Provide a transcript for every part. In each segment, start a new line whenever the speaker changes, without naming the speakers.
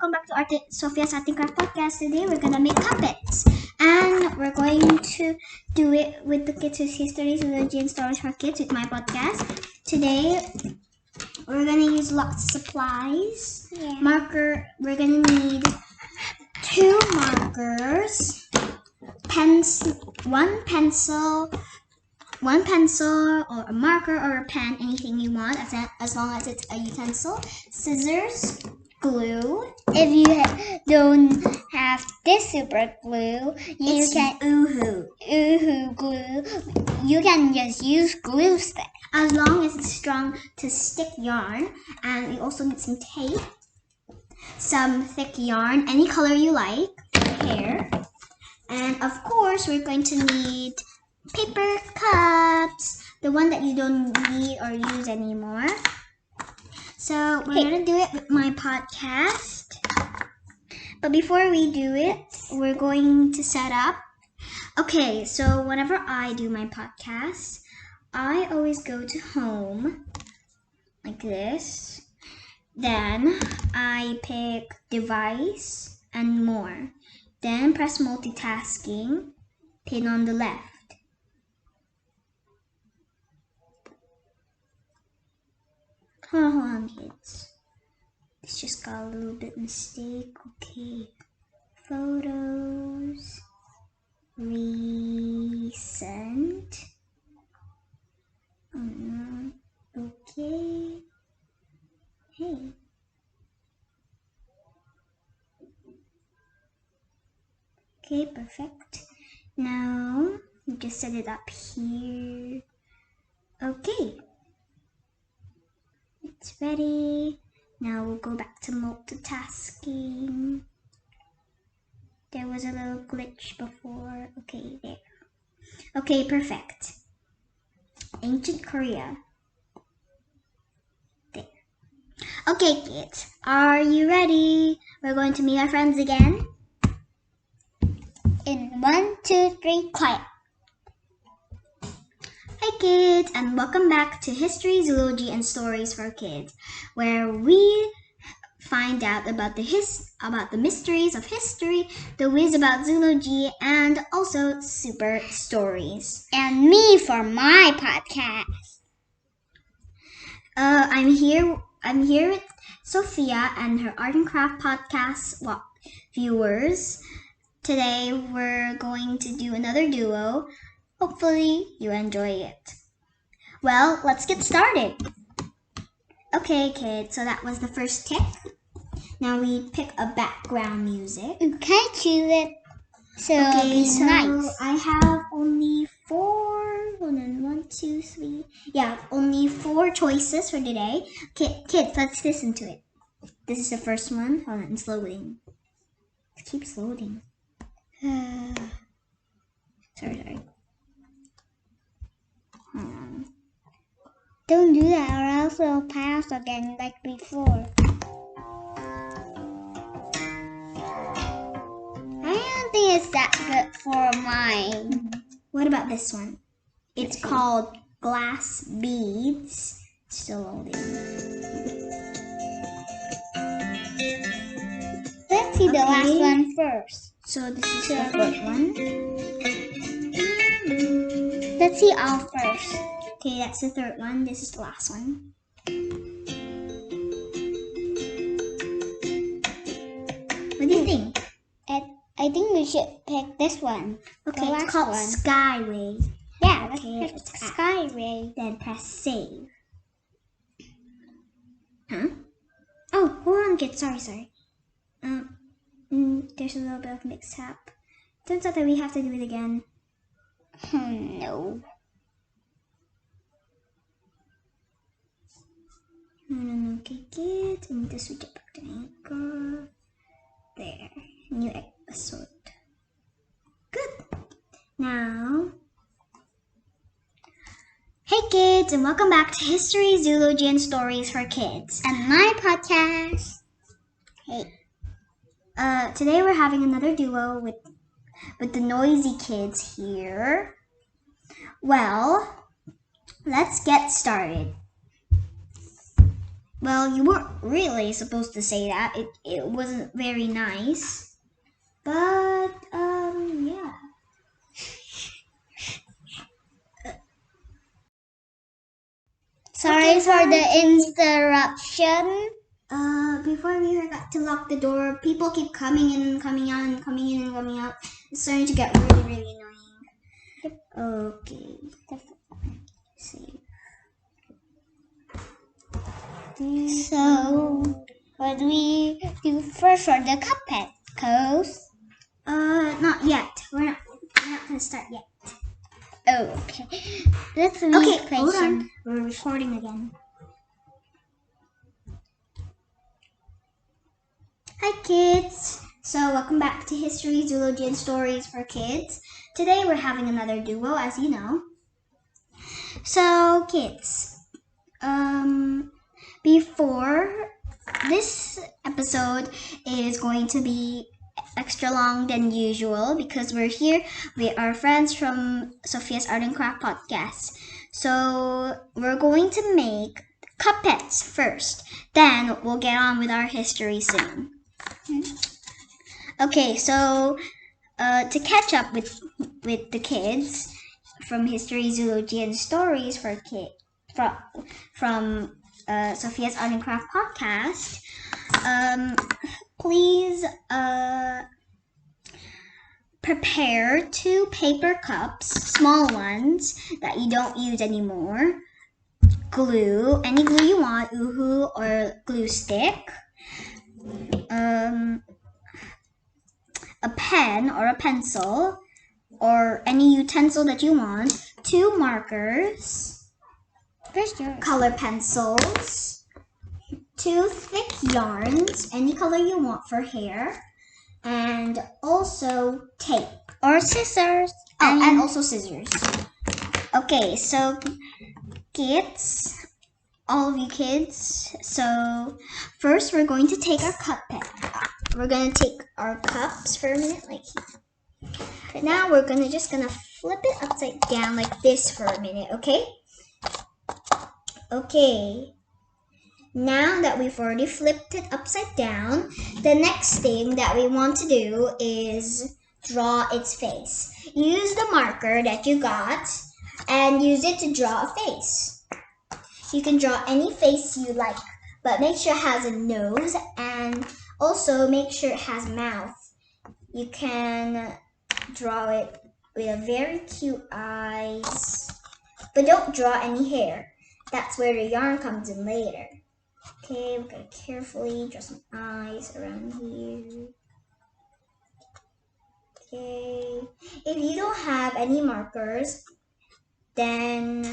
welcome back to Sofia's Art and Craft Podcast. Today we're gonna make puppets, and we're going to do it with the Kids' History, Zoology, and Stories for Kids with my podcast. Today we're gonna use lots of supplies. We're gonna need 2 markers, one pencil or a marker or a pen, anything you want, as long as it's a utensil, scissors, glue.
If you don't have this super glue, you can Uhu glue. You can just use glue stick.
As long as it's strong to stick yarn, and we also need some tape, some thick yarn, any color you like, hair, and of course we're going to need paper cups, the one that you don't need or use anymore. So we're going to do it with my podcast. But before we do it, we're going to set up. Okay, so whenever I do my podcast, I always go to home like this. Then I pick device and more. Then press multitasking, pin on the left. Hold on, kids. This just got a little bit mistake. Okay. Photos. Recent. Oh no. Okay. Hey. Okay, perfect. Now, you just set it up here. Okay. It's ready. Now we'll go back to multitasking. There was a little glitch before. Okay, there. Okay, perfect. Ancient Korea. There. Okay, kids. Are you ready? We're going to meet our friends again.
In 1, 2, 3, quiet.
Hi kids, and welcome back to History, Zoology, and Stories for Kids, where we find out about the mysteries of history, the whiz about zoology, and also super stories.
And me for my podcast.
I'm here with Sofia and her Art and Craft podcast viewers. Today we're going to do another duo. Hopefully you enjoy it. Well, let's get started. Okay, kids, so that was the first tip. Now we pick a background music.
You can choose it. So nice.
I have only 4. Hold on, 1, 2, 3. Yeah, only 4 choices for today. Okay, kids, let's listen to it. This is the first one. Hold on, it's loading. It keeps loading. Sorry.
Don't do that or else it'll pass again like before. I don't think it's that good for mine.
What about this one? It's called Glass Beads. It's still loading.
Let's see the last one first.
So this is the first one.
Let's see all first.
Okay, that's the third one. This is the last one. What do you think?
I think we should pick this one.
Okay, it's called Skyway.
Yeah,
okay,
let's pick Skyway.
Then press save. Huh? Oh, hold on, kids. Sorry. There's a little bit of mix-up. Turns out that we have to do it again.
No.
No. Okay, kids. I need to switch it back to anchor. There. New episode. Good. Now. Hey kids, and welcome back to History, Zoology, and Stories for Kids.
And my podcast. Hey.
Today we're having another duo with the noisy kids here. Well, let's get started. Well, you weren't really supposed to say that. It wasn't very nice. But, yeah.
Sorry for the interruption.
Before we forgot to lock the door, people keep coming in and coming out and coming in and coming out. It's starting to get really, really annoying. Okay. See.
So, what do we do first for the carpet coats?
Not yet. We're not gonna start yet.
Okay. Let's be
Okay, hold
patient.
on. We're recording again. Hi kids! So welcome back to History, Zoology, and Stories for Kids. Today we're having another duo, as you know. So kids, before this episode is going to be extra long than usual because we're here with our friends from Sofia's Art and Craft podcast. So we're going to make CUPPETS first. Then we'll get on with our history soon. Okay, so to catch up with the kids from History, Zoology, and Stories for kids from Sophia's Art and Craft podcast, please prepare 2 paper cups, small ones that you don't use anymore. Glue, any glue you want, Uhu or glue stick. A pen or a pencil or any utensil that you want. 2 markers. Color pencils. 2 thick yarns, any color you want for hair. And also tape.
Or scissors.
And also scissors. Okay, so kids, all of you kids. So first we're going to take our we're going to take our cups for a minute, like here. Now we're just gonna flip it upside down like this for a minute, okay? Okay. Now that we've already flipped it upside down, the next thing that we want to do is draw its face. Use the marker that you got and use it to draw a face. You can draw any face you like, but make sure it has a nose and also make sure it has a mouth. You can draw it with a very cute eyes, but don't draw any hair. That's where the yarn comes in later. Okay, we're gonna carefully draw some eyes around here. Okay, if you don't have any markers, then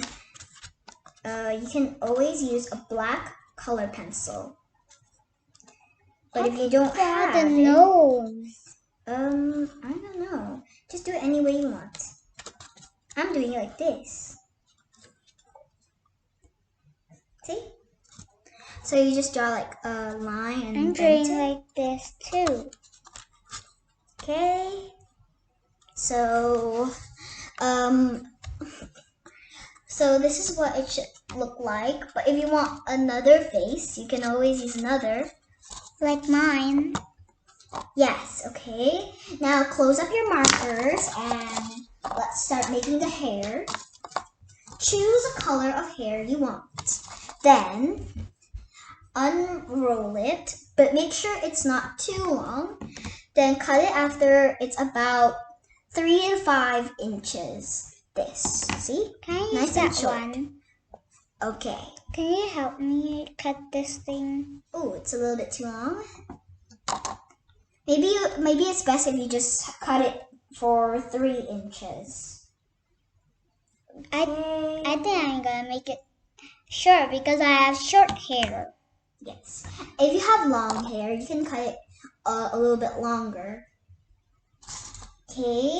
you can always use a black color pencil. But if you don't have
the
it,
nose.
I don't know. Just do it any way you want. I'm doing it like this. See? So you just draw like a line and
I'm doing like this too.
Okay. So, so this is what it should look like. But if you want another face, you can always use another.
Like mine.
Yes, okay. Now close up your markers and let's start making the hair. Choose a color of hair you want. Then unroll it, but make sure it's not too long. Then cut it after it's about 3 to 5 inches. This, see?
Can I use
Nice
that
and short.
one?
Okay.
Can you help me cut this thing?
Oh, it's a little bit too long. Maybe it's best if you just cut it for 3 inches. Okay.
I think I'm gonna make it short because I have short hair.
Yes. If you have long hair, you can cut it a little bit longer. Okay.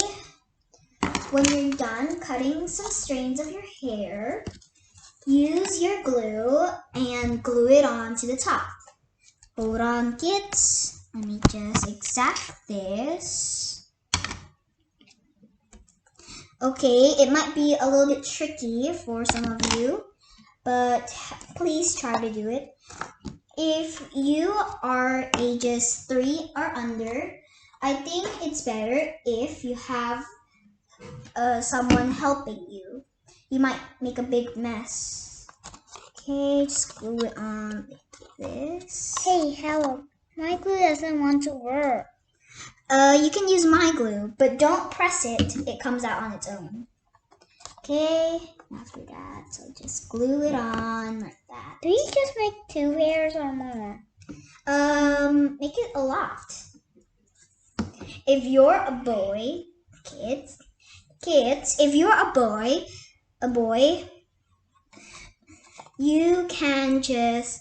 When you're done cutting some strands of your hair, use your glue and glue it onto the top. Hold on, kids. Let me just exact this. Okay, it might be a little bit tricky for some of you, but please try to do it. If you are ages 3 or under, I think it's better if you have someone helping you. You might make a big mess. Okay, just glue it on like this.
Hey, help. My glue doesn't want to work.
You can use my glue, but don't press it. It comes out on its own. Okay, after that, so just glue it on like that.
Do you just make 2 hairs or more?
Make it a lot. If you're a boy, kids, if you're a boy, you can just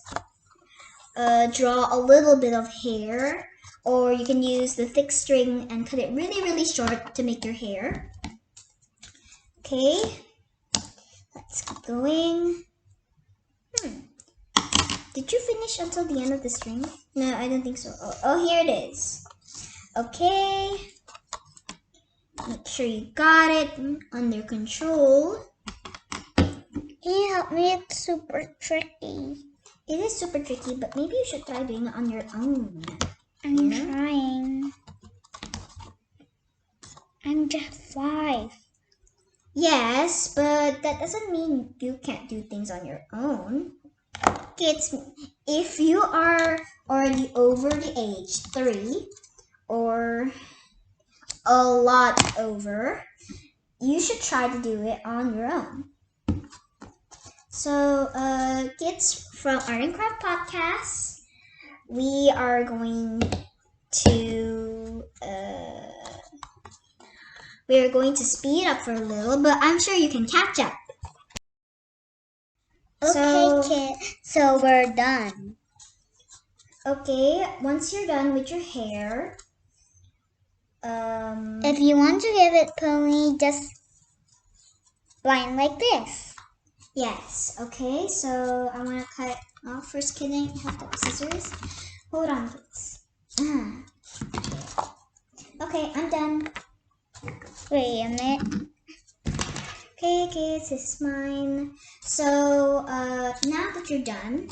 draw a little bit of hair, or you can use the thick string and cut it really, really short to make your hair. Okay, let's keep going. Did you finish until the end of the string? No, I don't think so. Oh, here it is. Okay. Make sure you got it under control.
Can you help me? It's super tricky.
It is super tricky, but maybe you should try doing it on your own.
I'm trying. I'm just 5.
Yes, but that doesn't mean you can't do things on your own. Kids, if you are already over the age 3 or a lot over, you should try to do it on your own. So, kids from Art and Craft Podcast, we are going to speed up for a little, but I'm sure you can catch up.
Okay, kid. So we're done.
Okay, once you're done with your hair,
if you want to give it pony, just line like this.
Yes, okay, so I want to cut off first. Can I have the scissors? Hold on, please. Okay, I'm done.
Wait a minute.
Okay, kids, this is mine. So, now that you're done,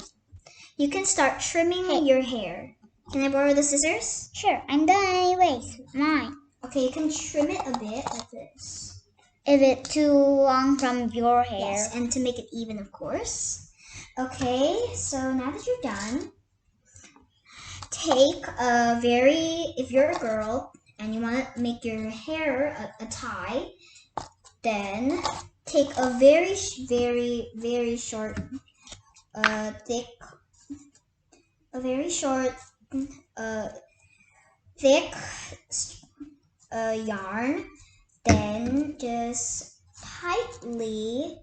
you can start trimming your hair. Can I borrow the scissors?
Sure, I'm done anyways. Mine.
Okay, you can trim it a bit like this.
If it's too long from your hair.
Yes, and to make it even, of course. Okay, so now that you're done, take if you're a girl and you want to make your hair a tie, then take a very, very short, thick yarn. Then just tightly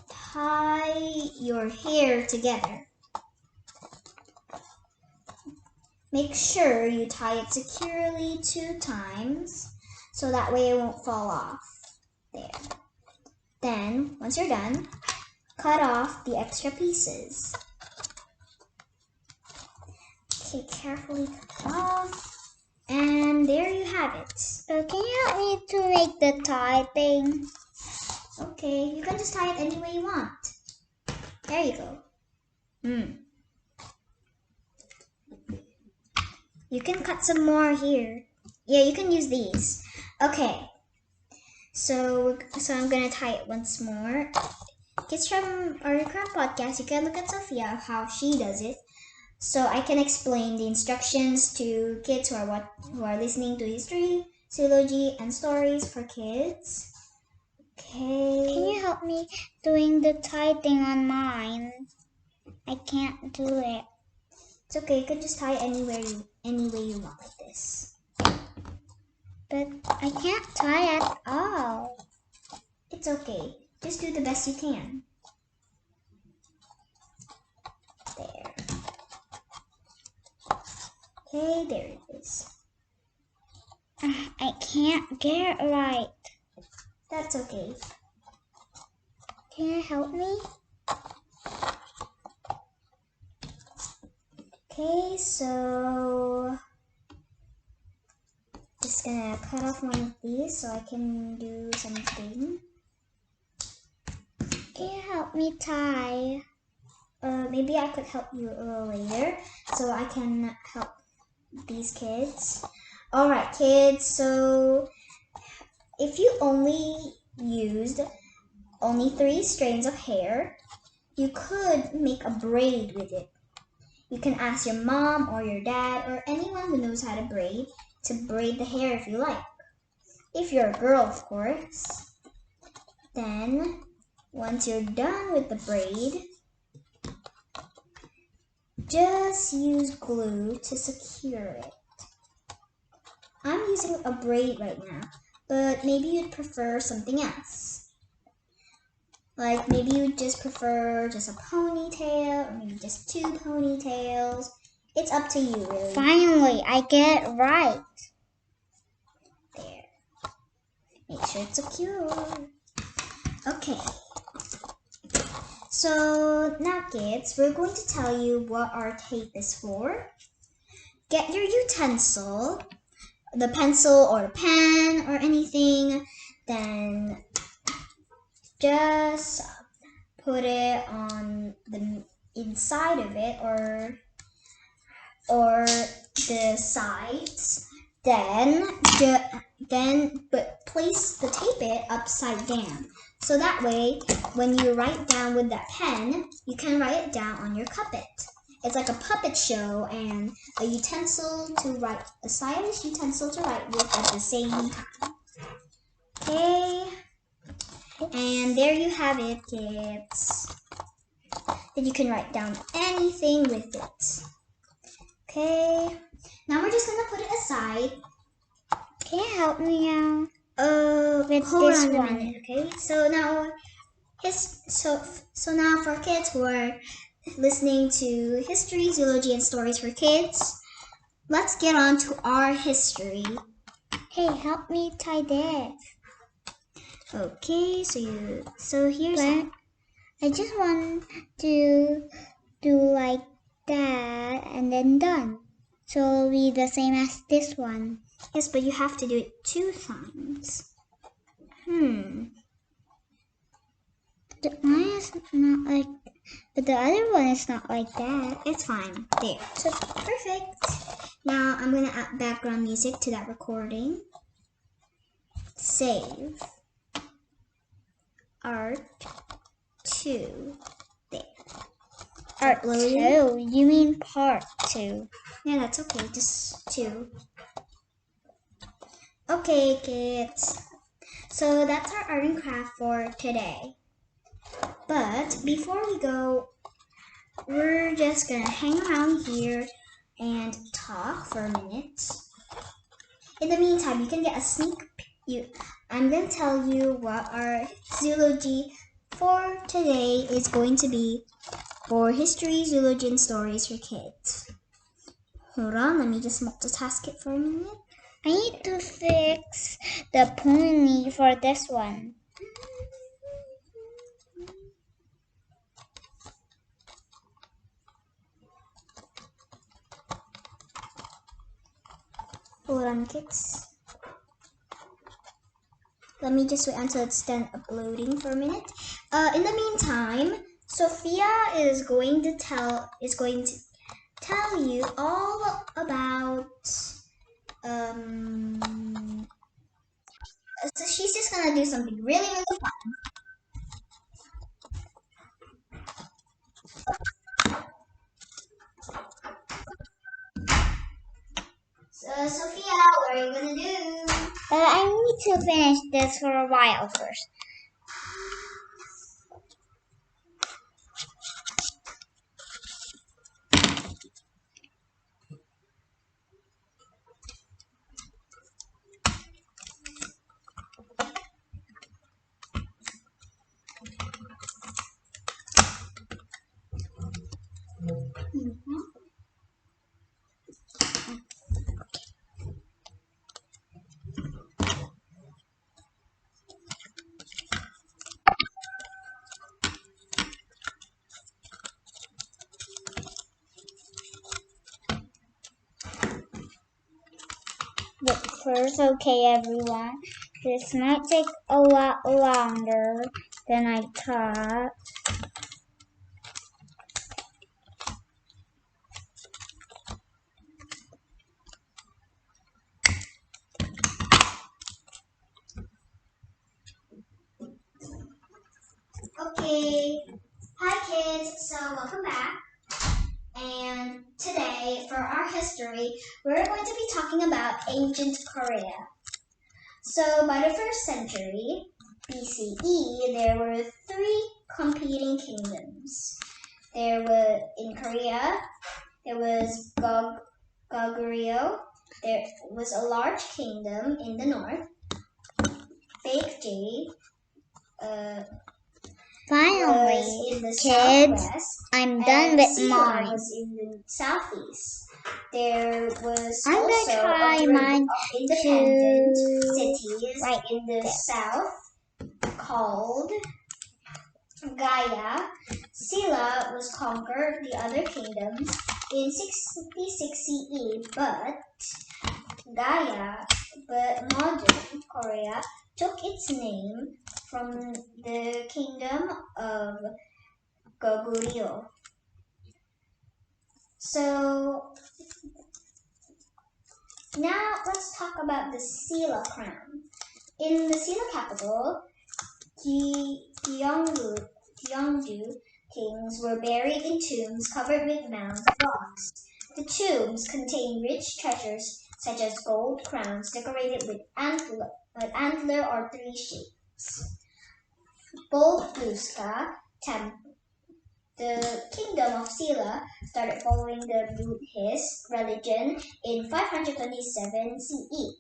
tie your hair together. Make sure you tie it securely 2 times so that way it won't fall off. There. Then, once you're done, cut off the extra pieces. Okay, carefully cut off. And there you have it.
So can you help me to make the tie thing?
Okay, you can just tie it any way you want. There you go. You can cut some more here. Yeah, you can use these. Okay. So I'm gonna tie it once more. Kids from our Craft Podcast, you can look at Sofia how she does it, so I can explain the instructions to kids who are listening to history, zoology, and stories for kids. Okay.
Can you help me doing the tie thing on mine? I can't do it.
It's okay. You can just tie it any way you want, like this.
But I can't tie at all.
It's okay. Just do the best you can. There. Okay, there it is.
I can't get it right.
That's okay.
Can you help me?
Okay, so just gonna cut off one of these so I can do something.
Can you help me tie?
Maybe I could help you a little later, so I can help these kids. All right, kids. So if you only used only 3 strands of hair, you could make a braid with it. You can ask your mom or your dad or anyone who knows how to braid the hair if you like. If you're a girl, of course. Then, once you're done with the braid, just use glue to secure it. I'm using a braid right now, but maybe you'd prefer something else. Like maybe you'd just prefer just a ponytail, or maybe just 2 ponytails. It's up to you, really.
Finally, I get it right.
There. Make sure it's secure. Okay. So now, kids, we're going to tell you what our tape is for. Get your utensil, the pencil or the pen or anything, then just put it on the inside of it or the sides. But place the tape upside down. So that way, when you write down with that pen, you can write it down on your cuppet. It's like a puppet show and a stylish utensil to write with at the same time. Okay, and there you have it, kids. Then you can write down anything with it. Okay, now we're just gonna put it aside.
Can you help me out?
With
hold
this
on a
one.
minute.
Okay, so now now for kids who are listening to history, zoology, and stories for kids, let's get on to our history.
Hey, help me tie this.
Okay, so here's
I just want to do like that and then done. So it'll be the same as this one.
Yes, but you have to do it 2 times.
The one is not like, but the other one is not like that.
It's fine. There. So perfect. Now I'm gonna add background music to that recording. Save. Art 2. There.
Art 2? You mean part 2?
Yeah, that's okay. Just 2. Okay, kids. So that's our art and craft for today. But before we go, we're just gonna hang around here and talk for a minute. In the meantime, you can get a sneak peek. I'm gonna tell you what our zoology for today is going to be for history, zoology, and stories for kids. Hold on, let me just multitask it for a minute.
I need to fix the pony for this one.
Hold on, kids. Let me just wait until it's done uploading for a minute. In the meantime, Sofia is going to tell you all about so she's just gonna do something really fun. So Sophia, what are you gonna do?
I need to finish this for a while first. But first, okay everyone, this might take a lot longer Then I thought,
okay. Hi kids, so welcome back. And today, for our history, we're going to be talking about ancient Korea. So, by the 1st century BCE, there were 3 competing kingdoms. There were, in Korea, there was Goguryeo. There was a large kingdom in the north. Baekje
finally,
was in the
kids,
southwest.
I'm done with
Silla
mine.
was in the southeast. There was
I'm
also
gonna try
a group
mine
of independent
to
cities
right
in the
there.
south called Gaya. Silla was conquered the other kingdoms in 66 CE, but modern Korea took its name from the kingdom of Goguryeo. So now let's talk about the Silla crown. In the Silla capital, Gyeongju kings were buried in tombs covered with mounds of rocks. The tombs contain rich treasures such as gold crowns decorated with antler or 3 shapes. Bulguska Temple. The kingdom of Silla started following the Buddhist religion in 527 CE.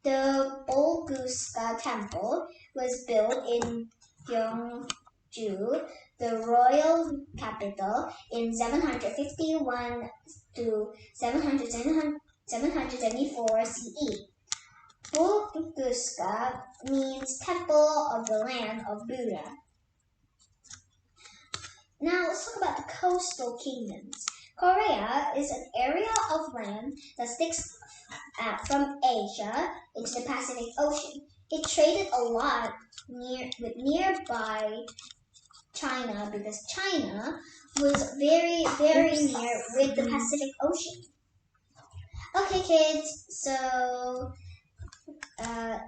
The Bulguska Temple was built in Gyeongju, the royal capital, in 751 to 774 CE. Bulguska means Temple of the Land of Buddha. Now let's talk about the coastal kingdoms. Korea is an area of land that sticks out from Asia into the Pacific Ocean. It traded a lot with nearby China because China was very, very near with the Pacific Ocean. Okay, kids, so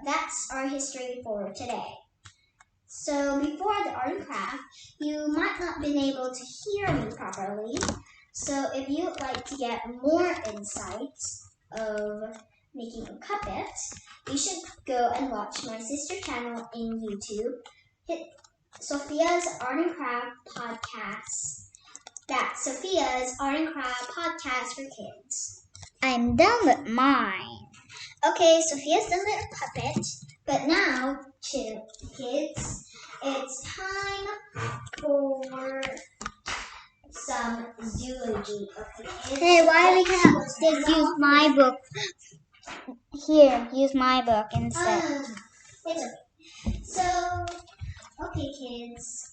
that's our history for today. So before the art and craft, you might not been able to hear me properly. So if you'd like to get more insights of making a puppet, you should go and watch my sister channel in YouTube. Hit Sofia's Art and Craft Podcast. That's Sophia's Art and Craft Podcast for kids.
I'm done with mine.
Okay, Sophia's done with her puppet, but now, kids, it's time for some zoology. Okay?
Hey, why we can't just use my book? Here, use my book instead.
It's okay. So, okay, kids.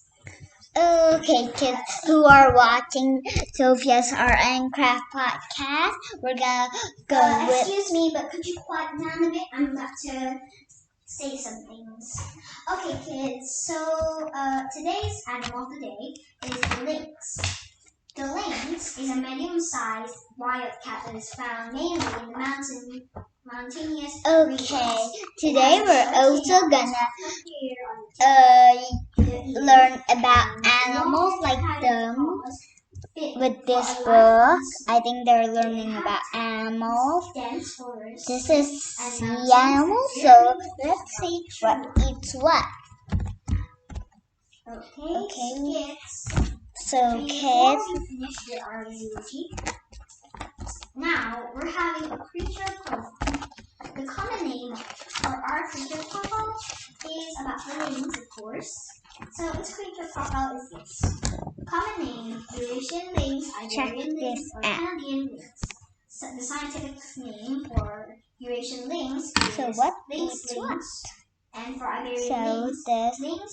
Okay, kids who are watching Sophia's Art and Craft podcast, we're gonna go with.
Excuse me, but could you quiet down a bit? I'm about to say some things. Okay, kids. So today's animal of the day is the lynx. The lynx is a medium-sized wild cat that is found mainly in the mountainous
Okay, today
regions.
we're also gonna learn about animals like them with this book. I think they're learning about animals. This is sea animal, so let's see what eats what.
Okay.
So
Before
kids,
we finish with our zoology, now we're having a creature profile. The common name for our creature profile is about the lynx, of course. So its creature profile is this. Common name, Eurasian lynx, Iberian lynx, or Canadian lynx. So the scientific name for Eurasian lynx is lynx lynx. And for Iberian lynx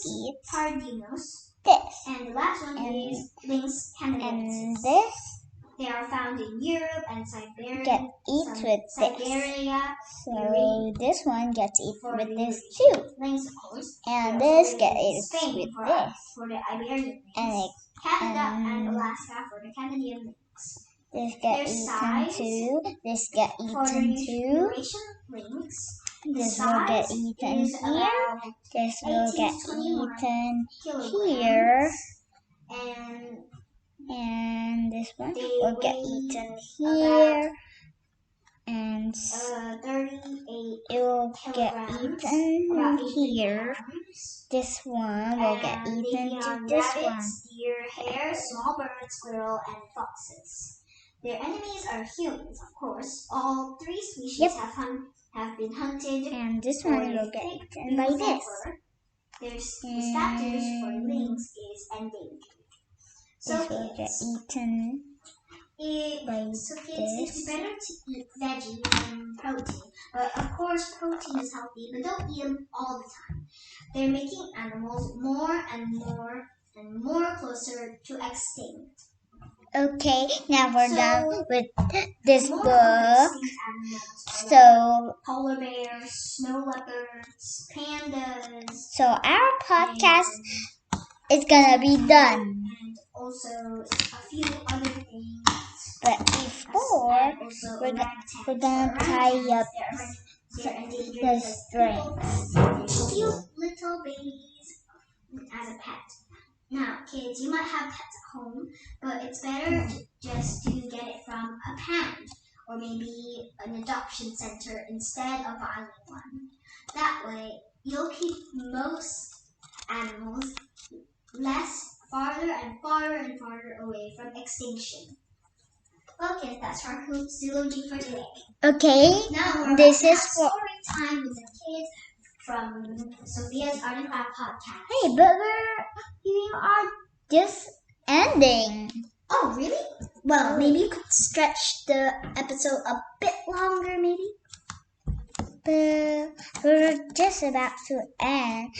pardinus.
This.
And the last one is lynx canadensis.
And this
They are found in Europe and Siberia.
Get eat with this.
Siberia.
So this one gets eat with this too.
Lynx, of course.
And this gets eat
Spain
with
for,
this.
for the Iberian lynx.
And
Canada and Alaska for the Canadian lynx.
This get eaten too. This get eaten too.
Lynx.
This will get eaten here. This will get eaten here. And this one will get eaten here. And it will get eaten here. This one will get eaten to this one.
Deer, hare, small birds, squirrel, and foxes. Their enemies are humans, of course. All three species have been hunted.
And this one will get eaten by this.
The status for lynx is endangered.
This will get eaten by
It's
this.
better to eat veggies than protein. But of course, protein is healthy, but don't eat them all the time. They're making animals more and more closer to extinct.
Okay, now we're done with this book. So,
polar bears, snow leopards, pandas.
So our podcast is gonna be done.
And also a few other things.
But before, we're gonna tie up the strings.
Cute little babies as a pet. Now, kids, you might have pets at home, but it's better just to get it from a parent or maybe an adoption center instead of buying one. That way, you'll keep most animals farther and farther away from extinction. Okay, that's our zoology for today.
Okay,
now
this is for
story time with the kids from Sofia's Art and Craft podcast.
Hey, but you are just ending.
Oh, really? Well, maybe you could stretch the episode a bit longer, maybe.
But we're just about to end.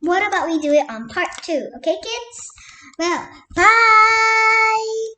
What about we do it on part 2? Okay, kids?
Well, bye!